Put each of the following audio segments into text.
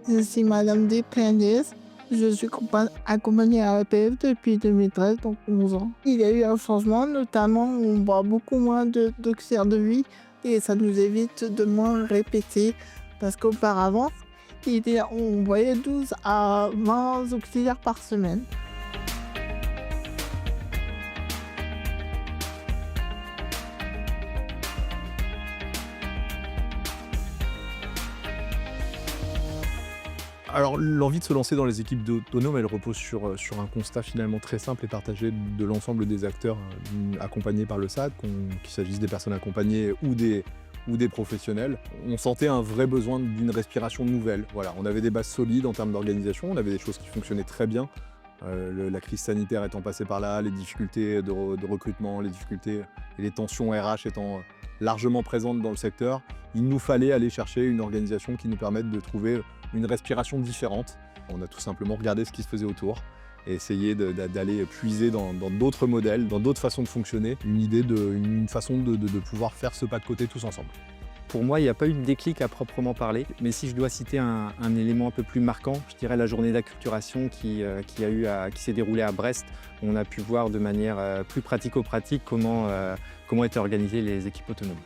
Je suis Madame Desplaines. Je suis accompagnée à APF depuis 2013, donc 11 ans. Il y a eu un changement, notamment on boit beaucoup moins d'oxyre de vie et ça nous évite de moins répéter parce qu'auparavant, on voyait 12 à 20 auxiliaires par semaine. Alors, l'envie de se lancer dans les équipes d'autonomes, elle repose sur un constat finalement très simple et partagé de l'ensemble des acteurs accompagnés par le SAD, qu'il s'agisse des personnes accompagnées ou des professionnels. On sentait un vrai besoin d'une respiration nouvelle. Voilà, on avait des bases solides en termes d'organisation, on avait des choses qui fonctionnaient très bien. La crise sanitaire étant passée par là, les difficultés de recrutement, les difficultés et les tensions RH étant largement présentes dans le secteur, il nous fallait aller chercher une organisation qui nous permette de trouver une respiration différente. On a tout simplement regardé ce qui se faisait autour et essayé d'aller puiser dans d'autres modèles, dans d'autres façons de fonctionner, une façon de pouvoir faire ce pas de côté tous ensemble. Pour moi, il n'y a pas eu de déclic à proprement parler, mais si je dois citer un élément un peu plus marquant, je dirais la journée d'acculturation qui s'est déroulée à Brest. On a pu voir de manière plus pratico-pratique comment étaient organisées les équipes autonomes.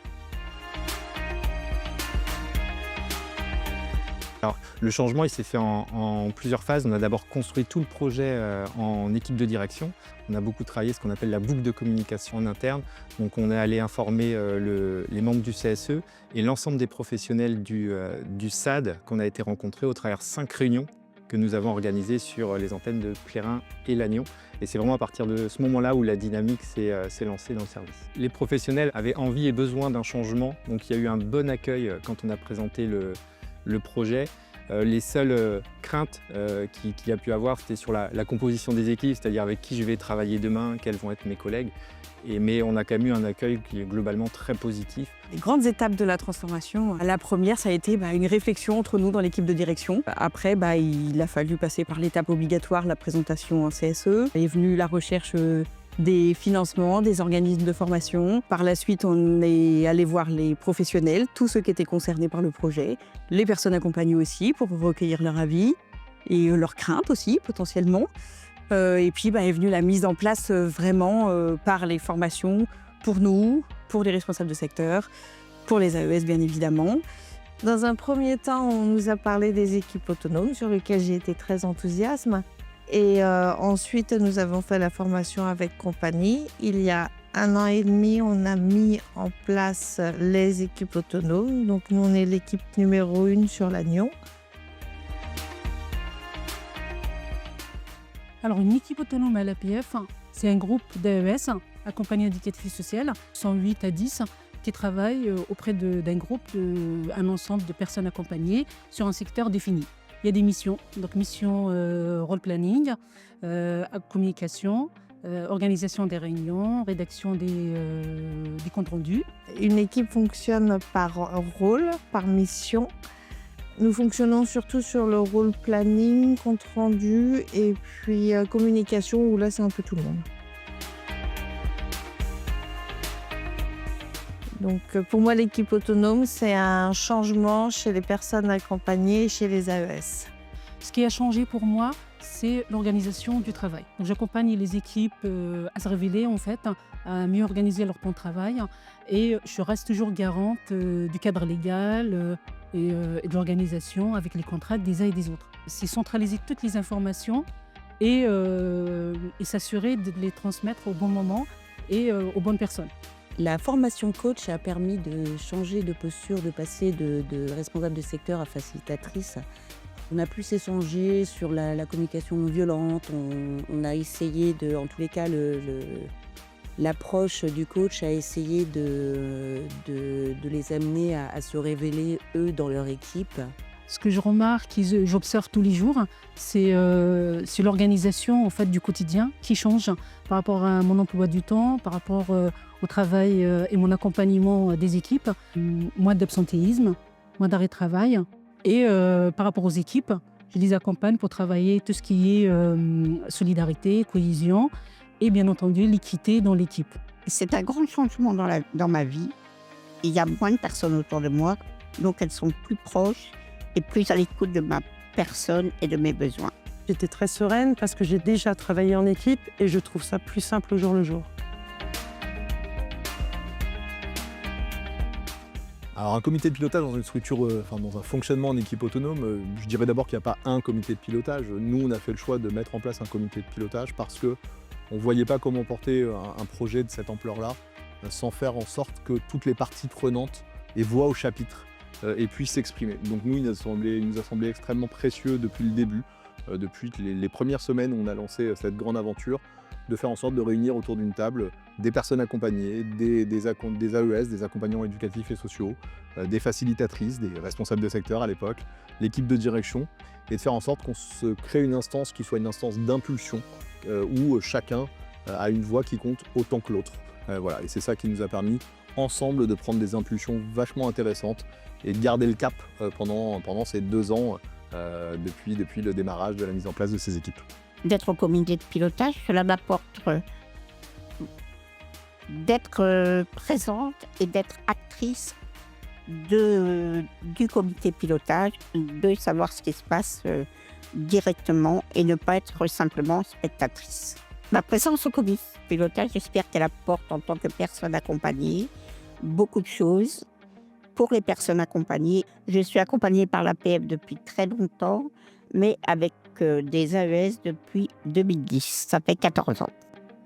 Alors, le changement il s'est fait en plusieurs phases. On a d'abord construit tout le projet en équipe de direction. On a beaucoup travaillé ce qu'on appelle la boucle de communication en interne. Donc on est allé informer les membres du CSE et l'ensemble des professionnels du SAD qu'on a été rencontrés au travers 5 réunions que nous avons organisées sur les antennes de Plérin et Lannion. Et c'est vraiment à partir de ce moment-là où la dynamique s'est lancée dans le service. Les professionnels avaient envie et besoin d'un changement. Donc il y a eu un bon accueil quand on a présenté le projet. Les seules craintes qu'il y a pu avoir, c'était sur la composition des équipes, c'est-à-dire avec qui je vais travailler demain, quels vont être mes collègues. Mais on a quand même eu un accueil qui est globalement très positif. Les grandes étapes de la transformation, la première, ça a été une réflexion entre nous dans l'équipe de direction. Après, il a fallu passer par l'étape obligatoire, la présentation en CSE. Il est venu la recherche des financements, des organismes de formation. Par la suite, on est allé voir les professionnels, tous ceux qui étaient concernés par le projet, les personnes accompagnées aussi pour recueillir leur avis et leurs craintes aussi potentiellement. Et puis est venue la mise en place vraiment par les formations pour nous, pour les responsables de secteur, pour les AES bien évidemment. Dans un premier temps, on nous a parlé des équipes autonomes sur lesquelles j'ai été très enthousiaste. Et ensuite, nous avons fait la formation avec Compagnie. Il y a 1 an et demi, on a mis en place les équipes autonomes. Donc nous, on est l'équipe numéro 1 sur Lannion. Alors une équipe autonome à l'APF, c'est un groupe d'AES, accompagnés indicatrices sociales, 108 à 10, qui travaillent auprès d'un groupe, un ensemble de personnes accompagnées sur un secteur défini. Il y a des missions, donc mission role planning, communication, organisation des réunions, rédaction des comptes rendus. Une équipe fonctionne par rôle, par mission. Nous fonctionnons surtout sur le rôle planning, compte rendu et puis communication où là c'est un peu tout le monde. Donc pour moi l'équipe autonome c'est un changement chez les personnes accompagnées et chez les AES. Ce qui a changé pour moi, c'est l'organisation du travail. Donc j'accompagne les équipes à se révéler en fait, à mieux organiser leur temps de travail et je reste toujours garante du cadre légal et de l'organisation avec les contrats des uns et des autres. C'est centraliser toutes les informations et s'assurer de les transmettre au bon moment et aux bonnes personnes. La formation coach a permis de changer de posture, de passer de responsable de secteur à facilitatrice. On a plus échangé sur la communication non violente. On a essayé en tous les cas, l'approche du coach a essayé de les amener à se révéler eux dans leur équipe. Ce que je remarque, j'observe tous les jours, c'est l'organisation en fait, du quotidien qui change par rapport à mon emploi du temps, par rapport au travail et mon accompagnement des équipes. Moins d'absentéisme, moins d'arrêt de travail. Et par rapport aux équipes, je les accompagne pour travailler tout ce qui est solidarité, cohésion et bien entendu l'équité dans l'équipe. C'est un grand changement dans ma vie. Il y a moins de personnes autour de moi, donc elles sont plus proches et plus à l'écoute de ma personne et de mes besoins. J'étais très sereine parce que j'ai déjà travaillé en équipe et je trouve ça plus simple au jour le jour. Alors un comité de pilotage dans une structure, dans un fonctionnement en équipe autonome, je dirais d'abord qu'il n'y a pas un comité de pilotage. Nous, on a fait le choix de mettre en place un comité de pilotage parce qu'on ne voyait pas comment porter un projet de cette ampleur-là sans faire en sorte que toutes les parties prenantes aient voix au chapitre et puissent s'exprimer. Donc nous, il nous a semblé extrêmement précieux depuis le début, depuis les premières semaines où on a lancé cette grande aventure, de faire en sorte de réunir autour d'une table des personnes accompagnées, des AES, des accompagnants éducatifs et sociaux, des facilitatrices, des responsables de secteur à l'époque, l'équipe de direction, et de faire en sorte qu'on se crée une instance qui soit une instance d'impulsion, où chacun a une voix qui compte autant que l'autre. Voilà. Et c'est ça qui nous a permis, ensemble, de prendre des impulsions vachement intéressantes et de garder le cap pendant ces 2 ans, depuis le démarrage de la mise en place de ces équipes. D'être au comité de pilotage, cela m'apporte d'être présente et d'être actrice du comité de pilotage, de savoir ce qui se passe directement et ne pas être simplement spectatrice. Ma présence au comité de pilotage, j'espère qu'elle apporte en tant que personne accompagnée beaucoup de choses. Pour les personnes accompagnées, je suis accompagnée par l'APF depuis très longtemps, mais avec des AES depuis 2010, ça fait 14 ans.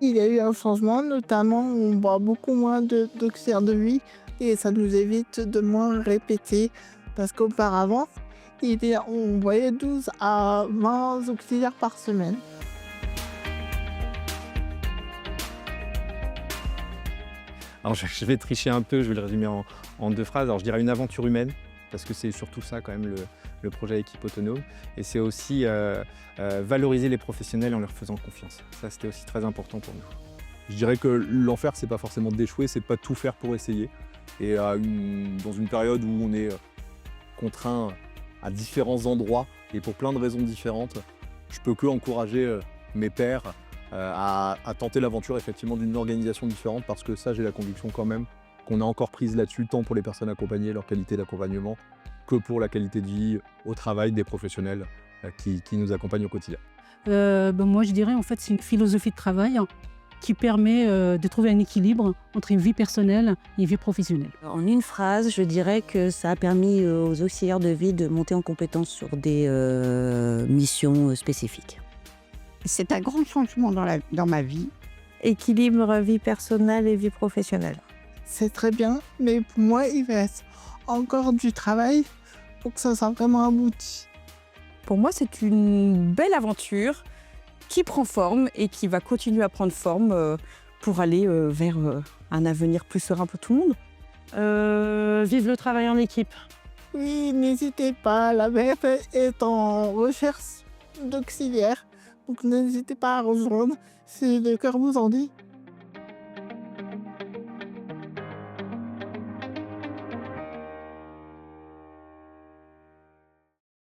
Il y a eu un changement, notamment on voit beaucoup moins d'auxiliaires de vie et ça nous évite de moins répéter parce qu'auparavant, on voyait 12 à 20 auxiliaires par semaine. Alors je vais tricher un peu, je vais le résumer en 2 phrases. Alors je dirais une aventure humaine, parce que c'est surtout ça quand même le projet équipe autonome. Et c'est aussi valoriser les professionnels en leur faisant confiance. Ça, c'était aussi très important pour nous. Je dirais que l'enfer, c'est pas forcément d'échouer, c'est de pas tout faire pour essayer. Et dans une période où on est contraint à différents endroits et pour plein de raisons différentes, je peux que encourager mes pairs à tenter l'aventure effectivement d'une organisation différente, parce que ça, j'ai la conviction quand même qu'on a encore prise là-dessus, tant pour les personnes accompagnées, leur qualité d'accompagnement, que pour la qualité de vie au travail des professionnels qui nous accompagnent au quotidien. Moi, je dirais en fait c'est une philosophie de travail qui permet de trouver un équilibre entre une vie personnelle et une vie professionnelle. En une phrase, je dirais que ça a permis aux auxiliaires de vie de monter en compétence sur des missions spécifiques. C'est un grand changement dans ma vie. Équilibre vie personnelle et vie professionnelle. C'est très bien, mais pour moi, il reste encore du travail pour que ça soit vraiment abouti. Pour moi, c'est une belle aventure qui prend forme et qui va continuer à prendre forme pour aller vers un avenir plus serein pour tout le monde. Vive le travail en équipe. Oui, n'hésitez pas, la BF est en recherche d'auxiliaires, donc n'hésitez pas à rejoindre si le cœur vous en dit.